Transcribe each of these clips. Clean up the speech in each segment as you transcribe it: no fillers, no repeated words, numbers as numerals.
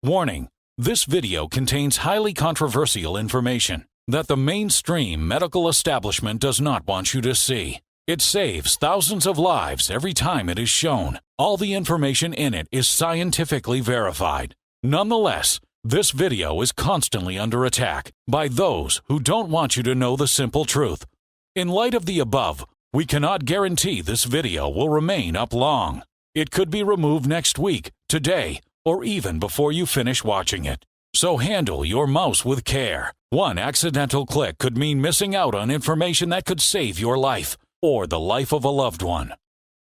Warning: this video contains highly controversial information that the mainstream medical establishment does not want you to see. It saves thousands of lives every time it is shown. All the information in it is scientifically verified. Nonetheless, this video is constantly under attack by those who don't want you to know the simple truth. In light of the above, we cannot guarantee this video will remain up long. It could be removed next week, today, or even before you finish watching it. So handle your mouse with care. One accidental click could mean missing out on information that could save your life or the life of a loved one.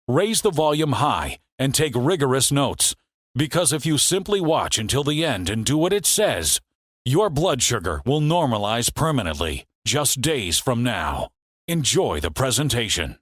Raise the volume high and take rigorous notes, because if you simply watch until the end and do what it says, your blood sugar will normalize permanently just days from now. Enjoy the presentation.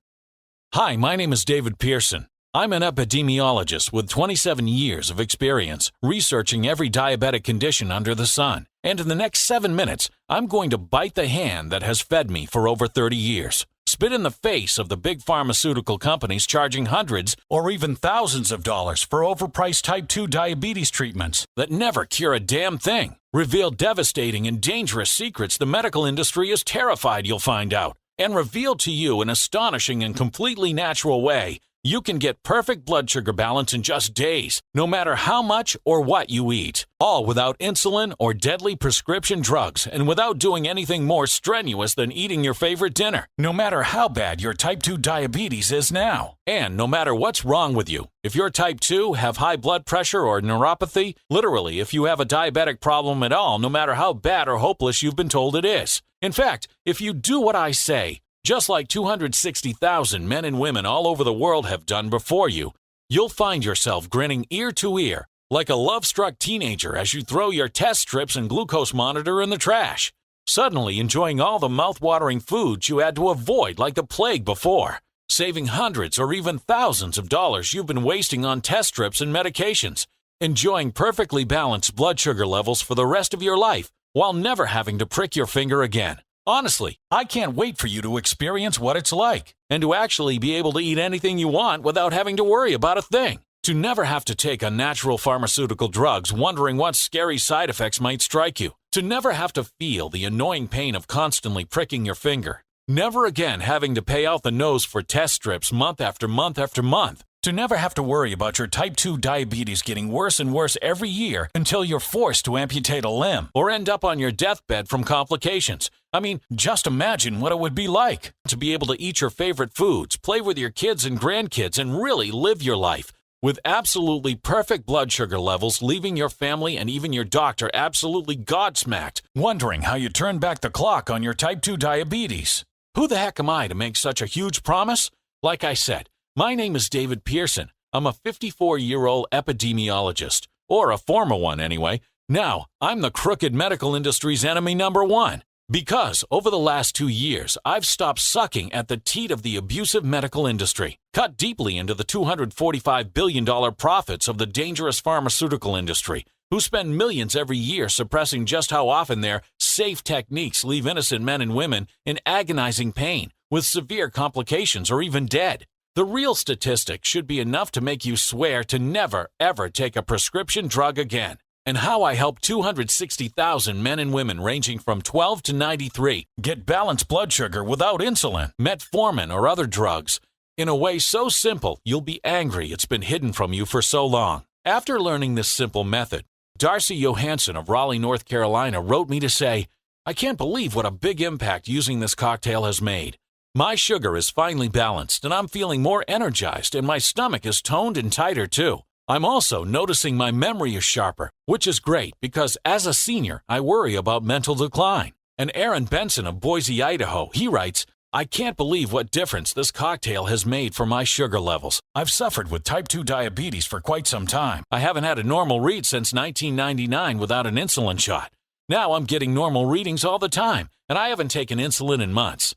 Hi, my name is David Pearson. I'm an epidemiologist with 27 years of experience researching every diabetic condition under the sun. And in the next 7 minutes, I'm going to bite the hand that has fed me for over 30 years. Spit in the face of the big pharmaceutical companies charging hundreds or even thousands of dollars for overpriced type 2 diabetes treatments that never cure a damn thing. Reveal devastating and dangerous secrets the medical industry is terrified you'll find out. And reveal to you in an astonishing and completely natural way you can get perfect blood sugar balance in just days, no matter how much or what you eat. All without insulin or deadly prescription drugs, and without doing anything more strenuous than eating your favorite dinner, no matter how bad your type 2 diabetes is now. And no matter what's wrong with you, if you're type 2, have high blood pressure or neuropathy, literally if you have a diabetic problem at all, no matter how bad or hopeless you've been told it is. In fact, if you do what I say, just like 260,000 men and women all over the world have done before you, you'll find yourself grinning ear to ear like a love-struck teenager as you throw your test strips and glucose monitor in the trash, suddenly enjoying all the mouth-watering foods you had to avoid like the plague before, saving hundreds or even thousands of dollars you've been wasting on test strips and medications, enjoying perfectly balanced blood sugar levels for the rest of your life while never having to prick your finger again. Honestly, I can't wait for you to experience what it's like, and to actually be able to eat anything you want without having to worry about a thing. To never have to take unnatural pharmaceutical drugs wondering what scary side effects might strike you. To never have to feel the annoying pain of constantly pricking your finger. Never again having to pay out the nose for test strips month after month after month. To never have to worry about your type 2 diabetes getting worse and worse every year until you're forced to amputate a limb or end up on your deathbed from complications. I mean, just imagine what it would be like to be able to eat your favorite foods, play with your kids and grandkids, and really live your life with absolutely perfect blood sugar levels, leaving your family and even your doctor absolutely godsmacked, wondering how you turn back the clock on your type 2 diabetes. Who the heck am I to make such a huge promise? Like I said, my name is David Pearson. I'm a 54-year-old epidemiologist, or a former one anyway. Now, I'm the crooked medical industry's enemy number one. Because over the last 2 years, I've stopped sucking at the teat of the abusive medical industry, cut deeply into the $245 billion profits of the dangerous pharmaceutical industry, who spend millions every year suppressing just how often their safe techniques leave innocent men and women in agonizing pain, with severe complications or even dead. The real statistic should be enough to make you swear to never, ever take a prescription drug again. And how I help 260,000 men and women ranging from 12 to 93 get balanced blood sugar without insulin, metformin, or other drugs, in a way so simple you'll be angry it's been hidden from you for so long. After learning this simple method, Darcy Johansson of Raleigh, North Carolina wrote me to say, "I can't believe what a big impact using this cocktail has made. My sugar is finally balanced and I'm feeling more energized, and my stomach is toned and tighter too. I'm also noticing my memory is sharper, which is great because as a senior, I worry about mental decline." And Aaron Benson of Boise, Idaho, he writes, "I can't believe what difference this cocktail has made for my sugar levels. I've suffered with type 2 diabetes for quite some time. I haven't had a normal read since 1999 without an insulin shot. Now I'm getting normal readings all the time, and I haven't taken insulin in months.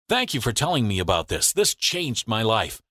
Thank you for telling me about this. This changed my life."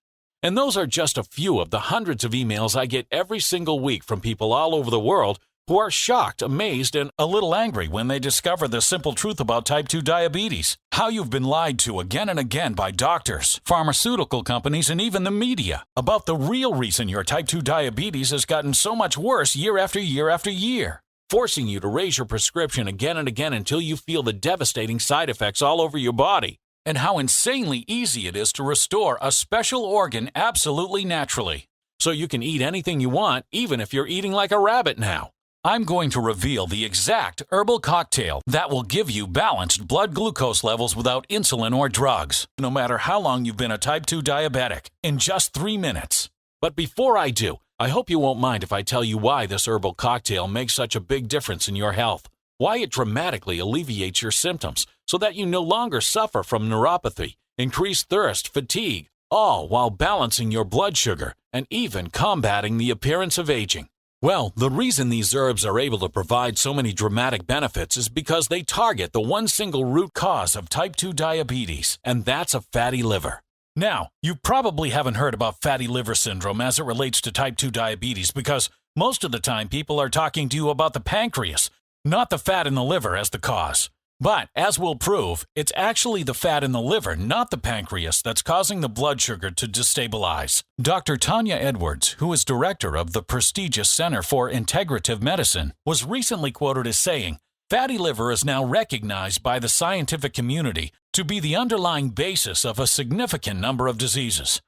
And those are just a few of the hundreds of emails I get every single week from people all over the world who are shocked, amazed, and a little angry when they discover the simple truth about type 2 diabetes. How you've been lied to again and again by doctors, pharmaceutical companies, and even the media about the real reason your type 2 diabetes has gotten so much worse year after year after year, forcing you to raise your prescription again and again until you feel the devastating side effects all over your body, and how insanely easy it is to restore a special organ absolutely naturally, so you can eat anything you want, even if you're eating like a rabbit now. I'm going to reveal the exact herbal cocktail that will give you balanced blood glucose levels without insulin or drugs, no matter how long you've been a type 2 diabetic, in just 3 minutes. But before I do, I hope you won't mind if I tell you why this herbal cocktail makes such a big difference in your health, why it dramatically alleviates your symptoms so that you no longer suffer from neuropathy, increased thirst, fatigue, all while balancing your blood sugar and even combating the appearance of aging. Well, the reason these herbs are able to provide so many dramatic benefits is because they target the one single root cause of type 2 diabetes, and that's a fatty liver. Now, you probably haven't heard about fatty liver syndrome as it relates to type 2 diabetes because most of the time people are talking to you about the pancreas, not the fat in the liver as the cause. But, as we'll prove, it's actually the fat in the liver, not the pancreas, that's causing the blood sugar to destabilize. Dr. Tanya Edwards, who is director of the prestigious Center for Integrative Medicine, was recently quoted as saying, "Fatty liver is now recognized by the scientific community to be the underlying basis of a significant number of diseases."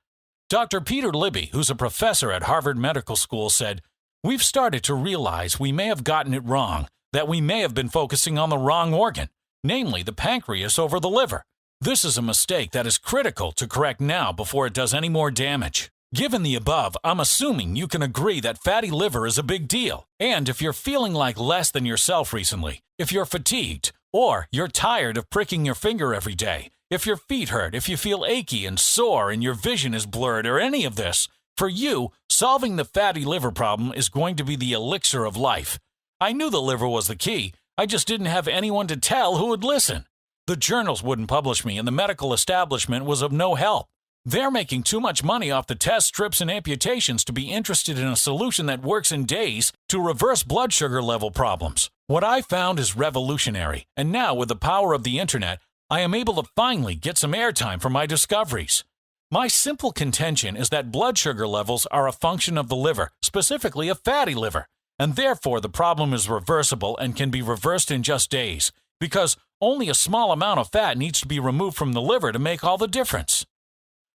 Dr. Peter Libby, who's a professor at Harvard Medical School, said, "We've started to realize we may have gotten it wrong, that we may have been focusing on the wrong organ, namely the pancreas over the liver. This is a mistake that is critical to correct now before it does any more damage." Given the above, I'm assuming you can agree that fatty liver is a big deal. And if you're feeling like less than yourself recently, if you're fatigued, or you're tired of pricking your finger every day, if your feet hurt, if you feel achy and sore and your vision is blurred, or any of this, for you, solving the fatty liver problem is going to be the elixir of life. I knew the liver was the key. I just didn't have anyone to tell who would listen. The journals wouldn't publish me, and the medical establishment was of no help. They're making too much money off the tests, strips, and amputations to be interested in a solution that works in days to reverse blood sugar level problems. What I found is revolutionary, and now with the power of the internet, I am able to finally get some airtime for my discoveries. My simple contention is that blood sugar levels are a function of the liver, specifically a fatty liver. And therefore, the problem is reversible and can be reversed in just days, because only a small amount of fat needs to be removed from the liver to make all the difference.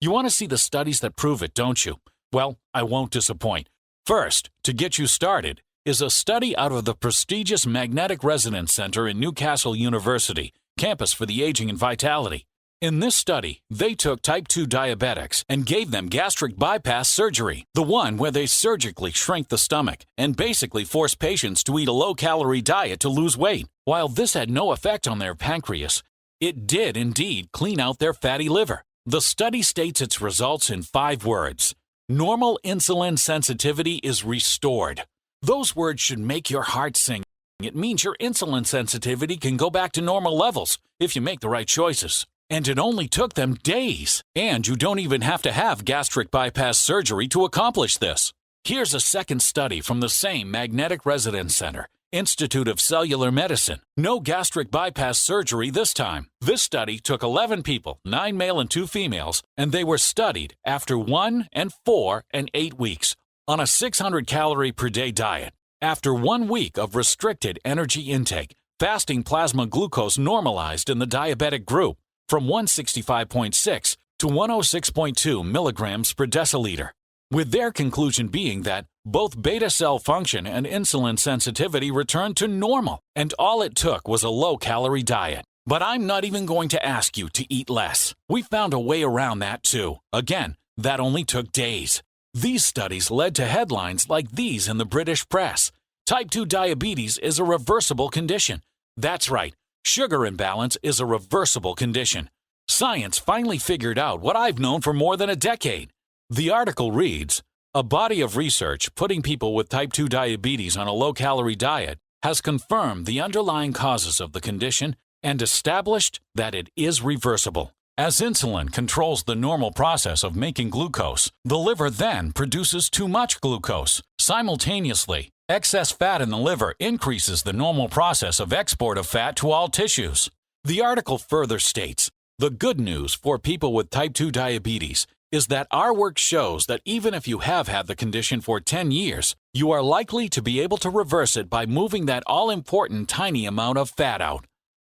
You want to see the studies that prove it, don't you? Well, I won't disappoint. First, to get you started, is a study out of the prestigious Magnetic Resonance Center in Newcastle University, campus for the aging and vitality. In this study, they took type 2 diabetics and gave them gastric bypass surgery, the one where they surgically shrink the stomach and basically force patients to eat a low-calorie diet to lose weight. While this had no effect on their pancreas, it did indeed clean out their fatty liver. The study states its results in 5 words. Normal insulin sensitivity is restored. Those words should make your heart sing. It means your insulin sensitivity can go back to normal levels if you make the right choices. And it only took them days. And you don't even have to have gastric bypass surgery to accomplish this. Here's a second study from the same Magnetic Resonance Center, Institute of Cellular Medicine. No gastric bypass surgery this time. This study took 11 people, 9 male and 2 females, and they were studied after 1 and 4 and 8 weeks on a 600 calorie per day diet. After 1 week of restricted energy intake, fasting plasma glucose normalized in the diabetic group from 165.6 to 106.2 milligrams per deciliter, with their conclusion being that both beta cell function and insulin sensitivity returned to normal, and all it took was a low-calorie diet. But I'm not even going to ask you to eat less. We found a way around that too. Again, that only took days. These studies led to headlines like these in the British press. Type 2 diabetes is a reversible condition. That's right. Sugar imbalance is a reversible condition. Science finally figured out what I've known for more than a decade. The article reads, "A body of research putting people with type 2 diabetes on a low-calorie diet has confirmed the underlying causes of the condition and established that it is reversible. As insulin controls the normal process of making glucose, the liver then produces too much glucose simultaneously, Excess fat in the liver increases the normal process of export of fat to all tissues. The article further states, the good news for people with type 2 diabetes is that our work shows that even if you have had the condition for 10 years, you are likely to be able to reverse it by moving that all-important tiny amount of fat out.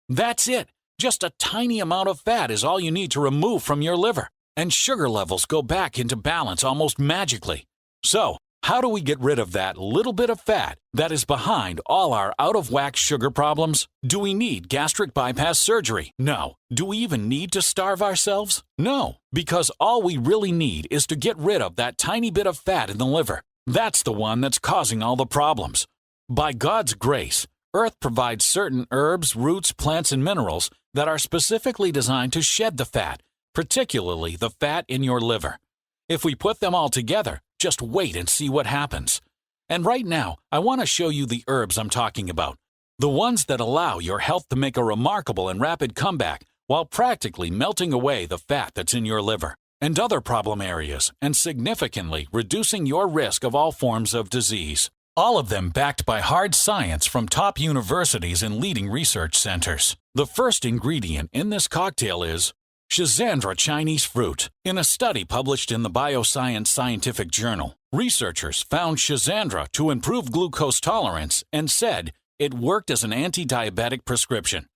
That's it. Just a tiny amount of fat is all you need to remove from your liver, and sugar levels go back into balance almost magically. So, how do we get rid of that little bit of fat that is behind all our out-of-whack sugar problems? Do we need gastric bypass surgery? No. Do we even need to starve ourselves? No, because all we really need is to get rid of that tiny bit of fat in the liver. That's the one that's causing all the problems. By God's grace, Earth provides certain herbs, roots, plants, and minerals that are specifically designed to shed the fat, particularly the fat in your liver. If we put them all together, just wait and see what happens. And right now, I want to show you the herbs I'm talking about. The ones that allow your health to make a remarkable and rapid comeback while practically melting away the fat that's in your liver and other problem areas and significantly reducing your risk of all forms of disease. All of them backed by hard science from top universities and leading research centers. The first ingredient in this cocktail is Schisandra Chinese fruit. In a study published in the Bioscience Scientific Journal, researchers found Schisandra to improve glucose tolerance and said it worked as an anti-diabetic prescription.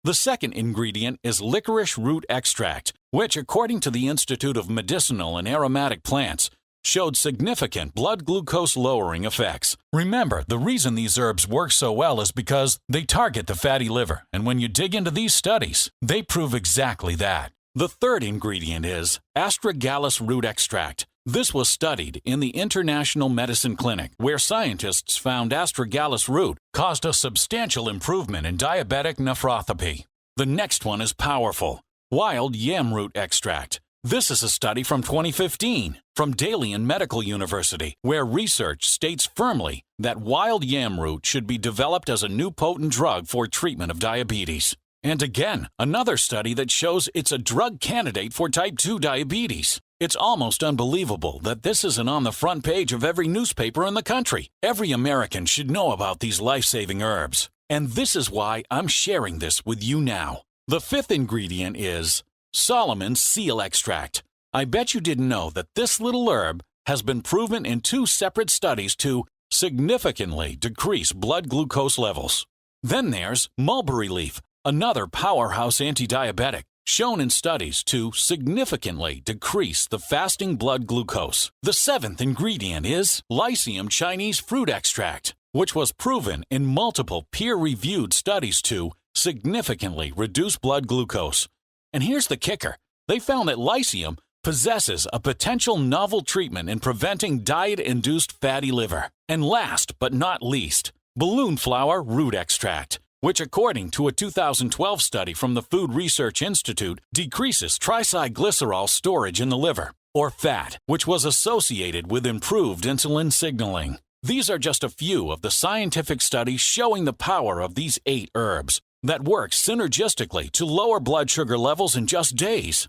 The second ingredient is licorice root extract, which, according to the Institute of Medicinal and Aromatic Plants, showed significant blood glucose lowering effects. Remember, the reason these herbs work so well is because they target the fatty liver, and when you dig into these studies, they prove exactly that. The third ingredient is astragalus root extract. This was studied in the International Medicine Clinic, where scientists found astragalus root caused a substantial improvement in diabetic nephropathy. The next one is powerful, wild yam root extract. This is a study from 2015 from Dalian Medical University, where research states firmly that wild yam root should be developed as a new potent drug for treatment of diabetes. And again, another study that shows it's a drug candidate for type 2 diabetes. It's almost unbelievable that this isn't on the front page of every newspaper in the country. Every American should know about these life-saving herbs. And this is why I'm sharing this with you now. The fifth ingredient is Solomon's seal extract. I bet you didn't know that this little herb has been proven in 2 separate studies to significantly decrease blood glucose levels. Then there's mulberry leaf, another powerhouse anti-diabetic, shown in studies to significantly decrease the fasting blood glucose. The seventh ingredient is Lycium Chinese fruit extract, which was proven in multiple peer-reviewed studies to significantly reduce blood glucose. And here's the kicker. They found that Lycium possesses a potential novel treatment in preventing diet-induced fatty liver. And last but not least, balloon flower root extract, which according to a 2012 study from the Food Research Institute decreases triglycerol storage in the liver, or fat, which was associated with improved insulin signaling. These are just a few of the scientific studies showing the power of these 8 herbs that work synergistically to lower blood sugar levels in just days.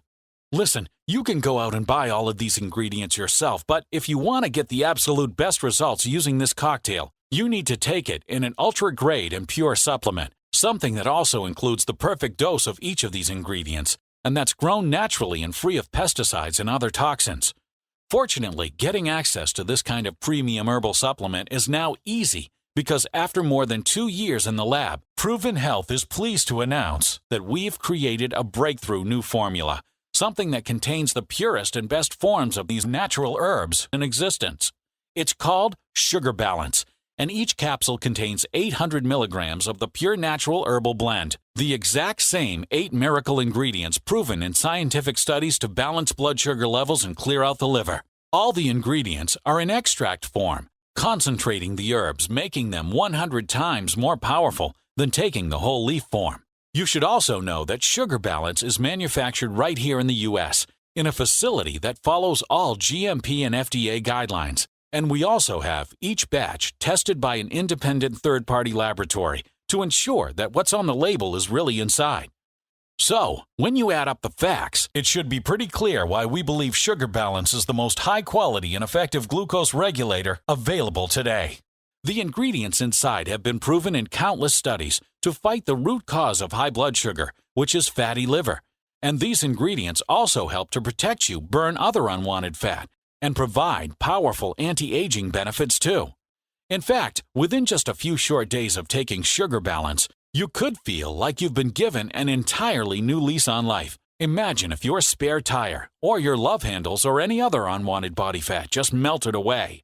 Listen, you can go out and buy all of these ingredients yourself, but if you want to get the absolute best results using this cocktail, you need to take it in an ultra-grade and pure supplement, something that also includes the perfect dose of each of these ingredients, and that's grown naturally and free of pesticides and other toxins. Fortunately, getting access to this kind of premium herbal supplement is now easy because after more than 2 years in the lab, Proven Health is pleased to announce that we've created a breakthrough new formula, something that contains the purest and best forms of these natural herbs in existence. It's called Sugar Balance, and each capsule contains 800 milligrams of the pure natural herbal blend, the exact same 8 miracle ingredients proven in scientific studies to balance blood sugar levels and clear out the liver. All the ingredients are in extract form, concentrating the herbs, making them 100 times more powerful than taking the whole leaf form. You should also know that Sugar Balance is manufactured right here in the U.S. in a facility that follows all GMP and FDA guidelines. And we also have each batch tested by an independent third-party laboratory to ensure that what's on the label is really inside. So, when you add up the facts, it should be pretty clear why we believe Sugar Balance is the most high-quality and effective glucose regulator available today. The ingredients inside have been proven in countless studies to fight the root cause of high blood sugar, which is fatty liver. And these ingredients also help to protect you, burn other unwanted fat, and provide powerful anti-aging benefits too. In fact, within just a few short days of taking Sugar Balance, you could feel like you've been given an entirely new lease on life. Imagine if your spare tire, or your love handles, or any other unwanted body fat just melted away.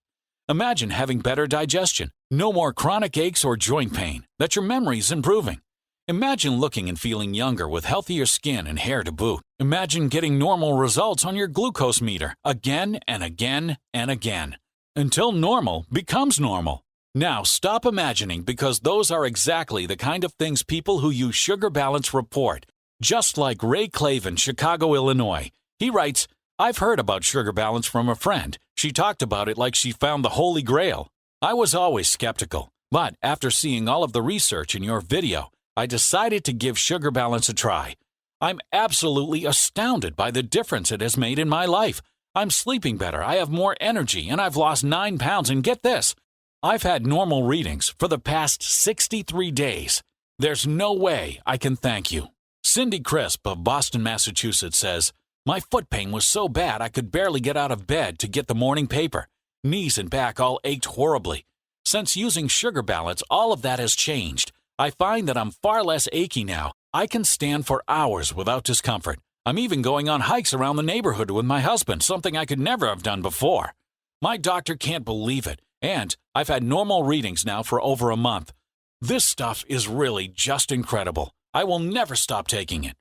Imagine having better digestion, no more chronic aches or joint pain, that your memory's improving. Imagine looking and feeling younger with healthier skin and hair to boot. Imagine getting normal results on your glucose meter again and again and again, until normal becomes normal. Now stop imagining, because those are exactly the kind of things people who use Sugar Balance report. Just like Ray Clavin, Chicago, Illinois. He writes, "I've heard about Sugar Balance from a friend. She talked about it like she found the Holy Grail. I was always skeptical, but after seeing all of the research in your video, I decided to give Sugar Balance a try. I'm absolutely astounded by the difference it has made in my life. I'm sleeping better, I have more energy, and I've lost 9 pounds, and get this, I've had normal readings for the past 63 days. There's no way I can thank you." Cindy Crisp of Boston, Massachusetts says, "My foot pain was so bad I could barely get out of bed to get the morning paper. Knees and back all ached horribly. Since using Sugar Balance, all of that has changed. I find that I'm far less achy now. I can stand for hours without discomfort. I'm even going on hikes around the neighborhood with my husband, something I could never have done before. My doctor can't believe it, and I've had normal readings now for over a month. This stuff is really just incredible. I will never stop taking it."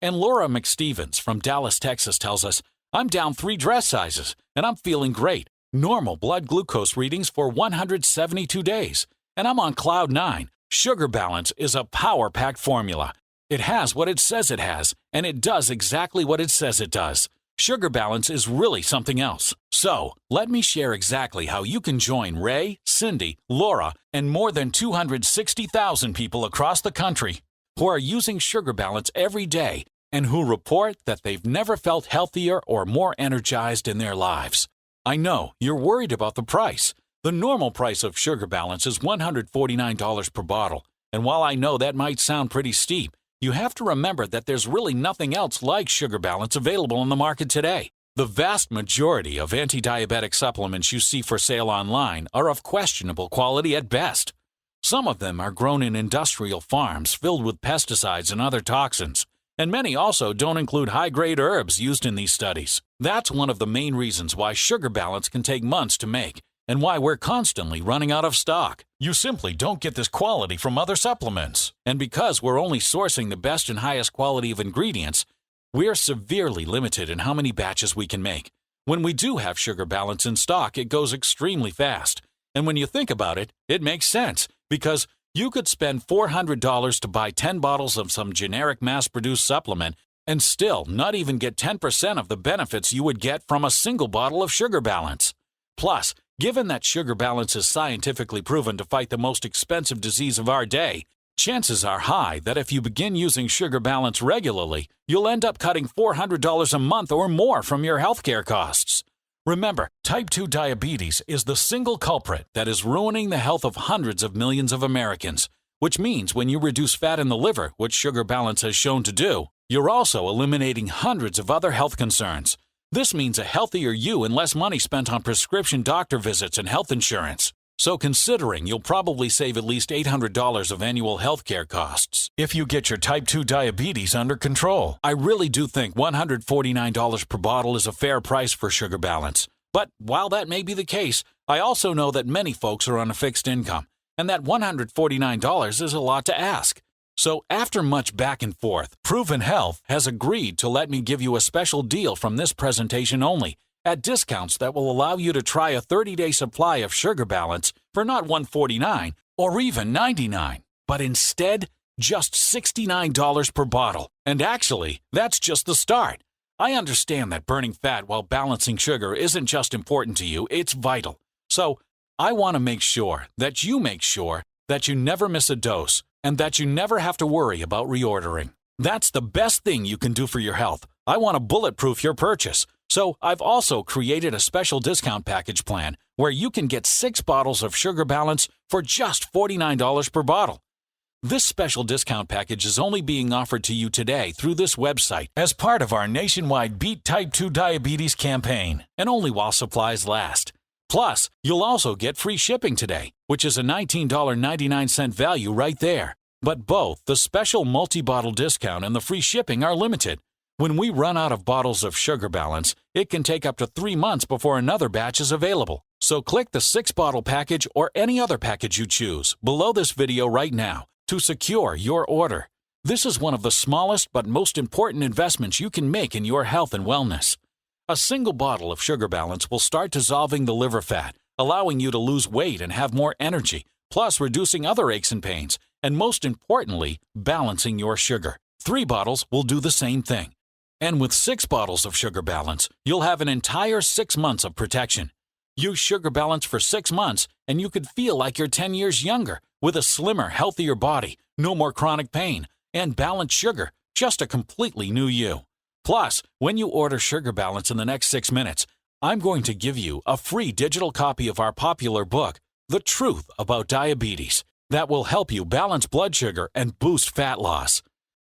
And Laura McStevens from Dallas, Texas tells us, "I'm down 3 dress sizes, and I'm feeling great. Normal blood glucose readings for 172 days, and I'm on cloud 9. Sugar Balance is a power-packed formula. It has what it says it has, and it does exactly what it says it does. Sugar Balance is really something else. So, let me share exactly how you can join Ray, Cindy, Laura, and more than 260,000 people across the country who are using Sugar Balance every day and who report that they've never felt healthier or more energized in their lives. I know you're worried about the price. The normal price of Sugar Balance is $149 per bottle, and while I know that might sound pretty steep, you have to remember that there's really nothing else like Sugar Balance available on the market today. The vast majority of anti-diabetic supplements you see for sale online are of questionable quality at best. Some of them are grown in industrial farms filled with pesticides and other toxins, and many also don't include high-grade herbs used in these studies. That's one of the main reasons why Sugar Balance can take months to make, and why we're constantly running out of stock. You simply don't get this quality from other supplements. And because we're only sourcing the best and highest quality of ingredients, we're severely limited in how many batches we can make. When we do have Sugar Balance in stock, it goes extremely fast. And when you think about it, it makes sense, because you could spend $400 to buy 10 bottles of some generic mass-produced supplement and still not even get 10% of the benefits you would get from a single bottle of Sugar Balance. Plus, given that Sugar Balance is scientifically proven to fight the most expensive disease of our day, chances are high that if you begin using Sugar Balance regularly, you'll end up cutting $400 a month or more from your healthcare costs. Remember, type 2 diabetes is the single culprit that is ruining the health of hundreds of millions of Americans, which means when you reduce fat in the liver, which Sugar Balance has shown to do, you're also eliminating hundreds of other health concerns. This means a healthier you and less money spent on prescription doctor visits and health insurance. So considering you'll probably save at least $800 of annual healthcare costs if you get your type 2 diabetes under control. I really do think $149 per bottle is a fair price for Sugar Balance. But while that may be the case, I also know that many folks are on a fixed income, and that $149 is a lot to ask. So after much back and forth, Proven Health has agreed to let me give you a special deal from this presentation only, at discounts that will allow you to try a 30-day supply of Sugar Balance for not $149 or even $99, but instead just $69 per bottle. And actually, that's just the start. I understand that burning fat while balancing sugar isn't just important to you, it's vital. So I want to make sure that you never miss a dose and that you never have to worry about reordering. That's the best thing you can do for your health. I want to bulletproof your purchase. So I've also created a special discount package plan where you can get 6 bottles of Sugar Balance for just $49 per bottle. This special discount package is only being offered to you today through this website as part of our nationwide Beat Type 2 Diabetes campaign, and only while supplies last. Plus, you'll also get free shipping today, which is a $19.99 value right there. But both the special multi-bottle discount and the free shipping are limited. When we run out of bottles of Sugar Balance, it can take up to 3 months before another batch is available. So click the 6-bottle package or any other package you choose below this video right now to secure your order. This is one of the smallest but most important investments you can make in your health and wellness. A single bottle of Sugar Balance will start dissolving the liver fat, allowing you to lose weight and have more energy, plus reducing other aches and pains, and most importantly, balancing your sugar. 3 bottles will do the same thing. And with 6 bottles of Sugar Balance, you'll have an entire 6 months of protection. Use Sugar Balance for 6 months, and you could feel like you're 10 years younger, with a slimmer, healthier body, no more chronic pain, and balanced sugar, just a completely new you. Plus, when you order Sugar Balance in the next 6 minutes, I'm going to give you a free digital copy of our popular book, The Truth About Diabetes, that will help you balance blood sugar and boost fat loss.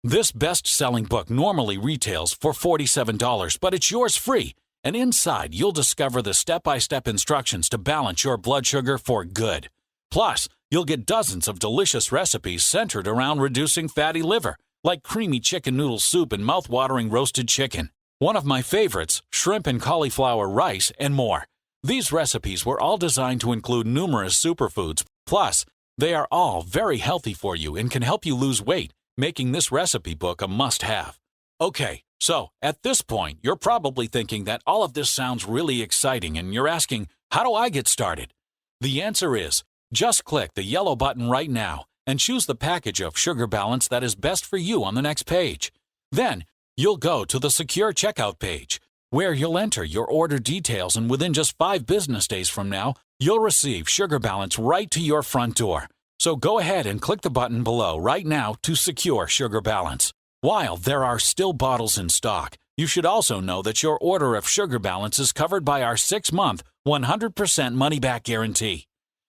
This best-selling book normally retails for $47, but it's yours free, and inside you'll discover the step-by-step instructions to balance your blood sugar for good. Plus, you'll get dozens of delicious recipes centered around reducing fatty liver, like creamy chicken noodle soup and mouth-watering roasted chicken. One of my favorites, shrimp and cauliflower rice, and more. These recipes were all designed to include numerous superfoods. Plus, they are all very healthy for you and can help you lose weight, making this recipe book a must-have. Okay, so at this point, you're probably thinking that all of this sounds really exciting and you're asking, how do I get started? The answer is, just click the yellow button right now and choose the package of Sugar Balance that is best for you on the next page. Then, you'll go to the secure checkout page, where you'll enter your order details, and within just 5 business days from now, you'll receive Sugar Balance right to your front door. So go ahead and click the button below right now to secure Sugar Balance. While there are still bottles in stock, you should also know that your order of Sugar Balance is covered by our 6-month, 100% money-back guarantee.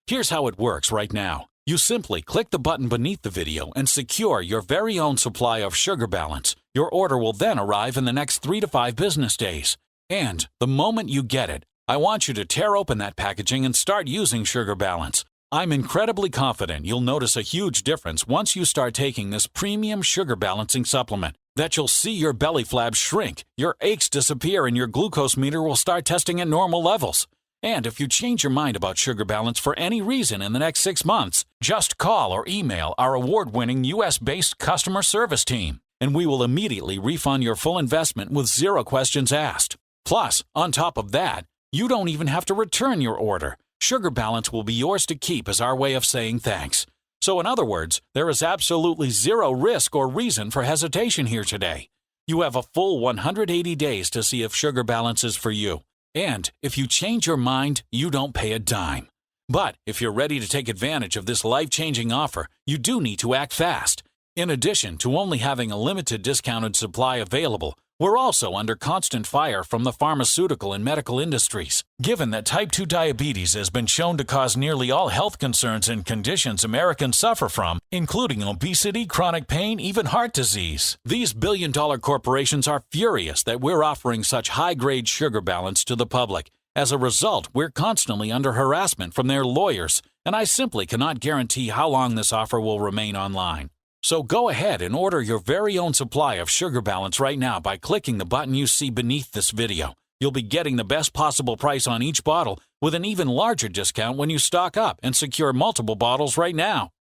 Here's how it works right now. You simply click the button beneath the video and secure your very own supply of Sugar Balance. Your order will then arrive in the next 3 to 5 business days. And the moment you get it, I want you to tear open that packaging and start using Sugar Balance. I'm incredibly confident you'll notice a huge difference once you start taking this premium sugar balancing supplement, that you'll see your belly flabs shrink, your aches disappear, and your glucose meter will start testing at normal levels. And if you change your mind about Sugar Balance for any reason in the next 6 months, just call or email our award-winning U.S.-based customer service team, and we will immediately refund your full investment with 0 questions asked. Plus, on top of that, you don't even have to return your order. Sugar Balance will be yours to keep as our way of saying thanks. So in other words, there is absolutely 0 risk or reason for hesitation here today. You have a full 180 days to see if Sugar Balance is for you. And if you change your mind, you don't pay a dime. But if you're ready to take advantage of this life-changing offer, you do need to act fast. In addition to only having a limited discounted supply available, we're also under constant fire from the pharmaceutical and medical industries. Given that type 2 diabetes has been shown to cause nearly all health concerns and conditions Americans suffer from, including obesity, chronic pain, even heart disease, these billion-dollar corporations are furious that we're offering such high-grade Sugar Balance to the public. As a result, we're constantly under harassment from their lawyers, and I simply cannot guarantee how long this offer will remain online. So go ahead and order your very own supply of Sugar Balance right now by clicking the button you see beneath this video. You'll be getting the best possible price on each bottle with an even larger discount when you stock up and secure multiple bottles right now.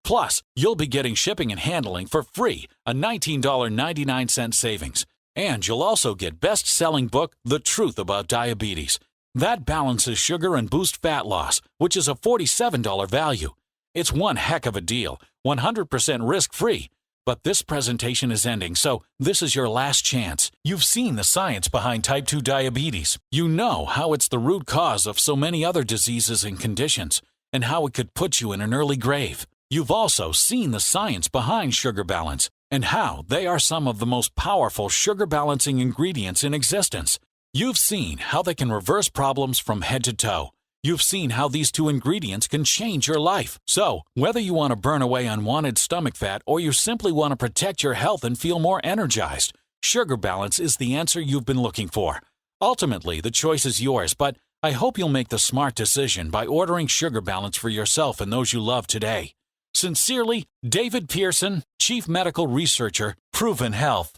Plus, you'll be getting shipping and handling for free, a $19.99 savings. And you'll also get best-selling book, The Truth About Diabetes. That balances sugar and boosts fat loss, which is a $47 value. It's one heck of a deal, 100% risk-free. But this presentation is ending, so this is your last chance. You've seen the science behind type 2 diabetes. You know how it's the root cause of so many other diseases and conditions, and how it could put you in an early grave. You've also seen the science behind Sugar Balance, and how they are some of the most powerful sugar-balancing ingredients in existence. You've seen how they can reverse problems from head to toe, You've seen how these two ingredients can change your life. So, whether you want to burn away unwanted stomach fat or you simply want to protect your health and feel more energized, Sugar Balance is the answer you've been looking for. Ultimately, the choice is yours, but I hope you'll make the smart decision by ordering Sugar Balance for yourself and those you love today. Sincerely, David Pearson, Chief Medical Researcher, Proven Health.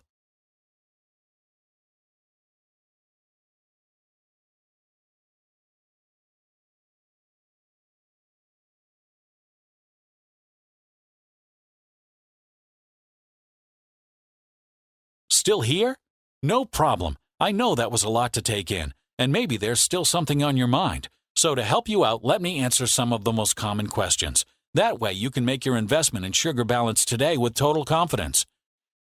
Still here? No problem. I know that was a lot to take in, and maybe there's still something on your mind. So to help you out, let me answer some of the most common questions. That way you can make your investment in Sugar Balance today with total confidence.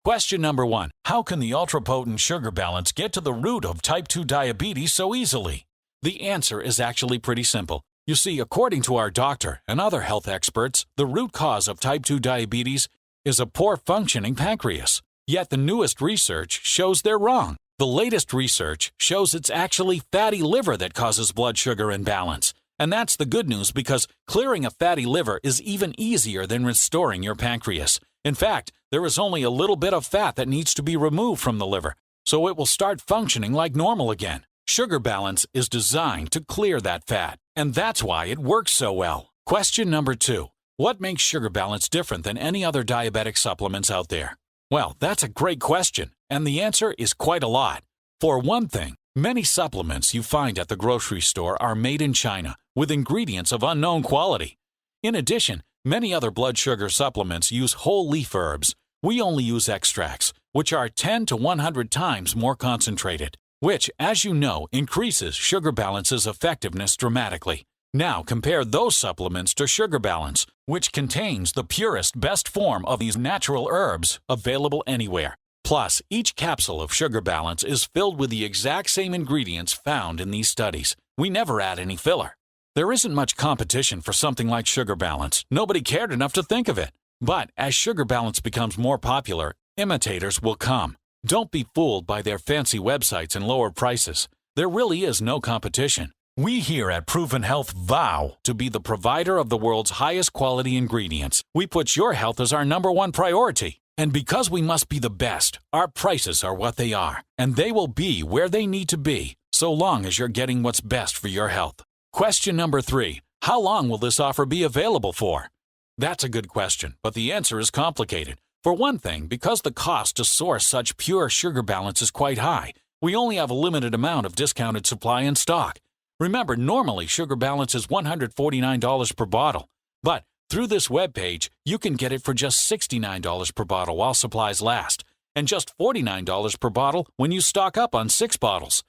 Question number 1. How can the ultra-potent Sugar Balance get to the root of type 2 diabetes so easily? The answer is actually pretty simple. You see, according to our doctor and other health experts, the root cause of type 2 diabetes is a poor functioning pancreas. Yet the newest research shows they're wrong. The latest research shows it's actually fatty liver that causes blood sugar imbalance. And that's the good news because clearing a fatty liver is even easier than restoring your pancreas. In fact, there is only a little bit of fat that needs to be removed from the liver, so it will start functioning like normal again. Sugar Balance is designed to clear that fat, and that's why it works so well. Question number 2. What makes Sugar Balance different than any other diabetic supplements out there? Well, that's a great question, and the answer is quite a lot. For one thing, many supplements you find at the grocery store are made in China with ingredients of unknown quality. In addition, many other blood sugar supplements use whole leaf herbs. We only use extracts, which are 10 to 100 times more concentrated, which, as you know, increases Sugar Balance's effectiveness dramatically. Now compare those supplements to Sugar Balance, which contains the purest, best form of these natural herbs available anywhere. Plus, each capsule of Sugar Balance is filled with the exact same ingredients found in these studies. We never add any filler. There isn't much competition for something like Sugar Balance. Nobody cared enough to think of it. But as Sugar Balance becomes more popular, imitators will come. Don't be fooled by their fancy websites and lower prices. There really is no competition. We here at Proven Health vow to be the provider of the world's highest quality ingredients. We put your health as our #1 priority. And because we must be the best, our prices are what they are. And they will be where they need to be, so long as you're getting what's best for your health. Question number 3. How long will this offer be available for? That's a good question, but the answer is complicated. For one thing, because the cost to source such pure Sugar Balance is quite high, we only have a limited amount of discounted supply in stock. Remember, normally Sugar Balance is $149 per bottle, but through this webpage, you can get it for just $69 per bottle while supplies last, and just $49 per bottle when you stock up on 6 bottles.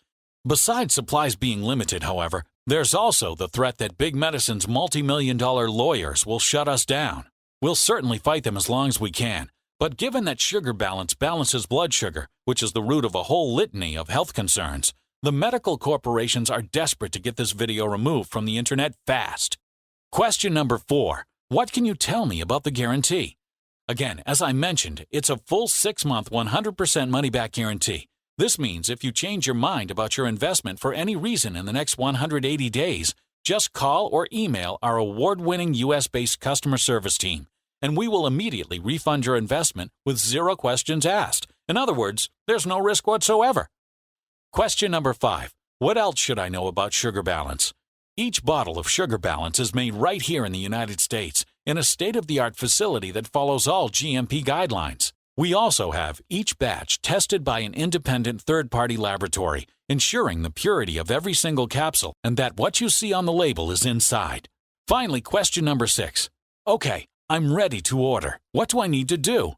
Besides supplies being limited, however, there's also the threat that Big Medicine's multi-million-dollar lawyers will shut us down. We'll certainly fight them as long as we can, but given that Sugar Balance balances blood sugar, which is the root of a whole litany of health concerns, the medical corporations are desperate to get this video removed from the internet fast. Question number 4. What can you tell me about the guarantee? Again, as I mentioned, it's a full 6-month 100% money-back guarantee. This means if you change your mind about your investment for any reason in the next 180 days, just call or email our award-winning US-based customer service team, and we will immediately refund your investment with 0 questions asked. In other words, there's no risk whatsoever. Question number 5. What else should I know about Sugar Balance? Each bottle of Sugar Balance is made right here in the United States in a state-of-the-art facility that follows all GMP guidelines. We also have each batch tested by an independent third-party laboratory, ensuring the purity of every single capsule and that what you see on the label is inside. Finally, question number 6. Okay, I'm ready to order. What do I need to do?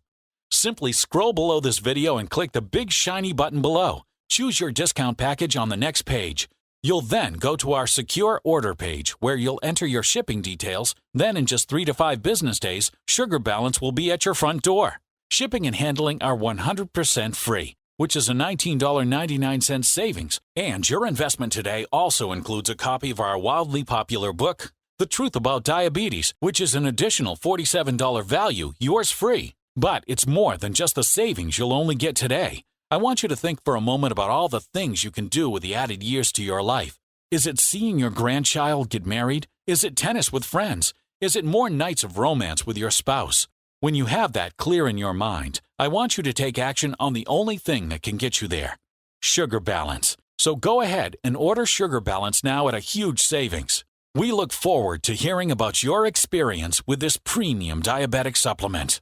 Simply scroll below this video and click the big shiny button below. Choose your discount package on the next page. You'll then go to our secure order page where you'll enter your shipping details. Then in just 3 to 5 business days, Sugar Balance will be at your front door. Shipping and handling are 100% free, which is a $19.99 savings. And your investment today also includes a copy of our wildly popular book, The Truth About Diabetes, which is an additional $47 value, yours free. But it's more than just the savings you'll only get today. I want you to think for a moment about all the things you can do with the added years to your life. Is it seeing your grandchild get married? Is it tennis with friends? Is it more nights of romance with your spouse? When you have that clear in your mind, I want you to take action on the only thing that can get you there: Sugar Balance. So go ahead and order Sugar Balance now at a huge savings. We look forward to hearing about your experience with this premium diabetic supplement.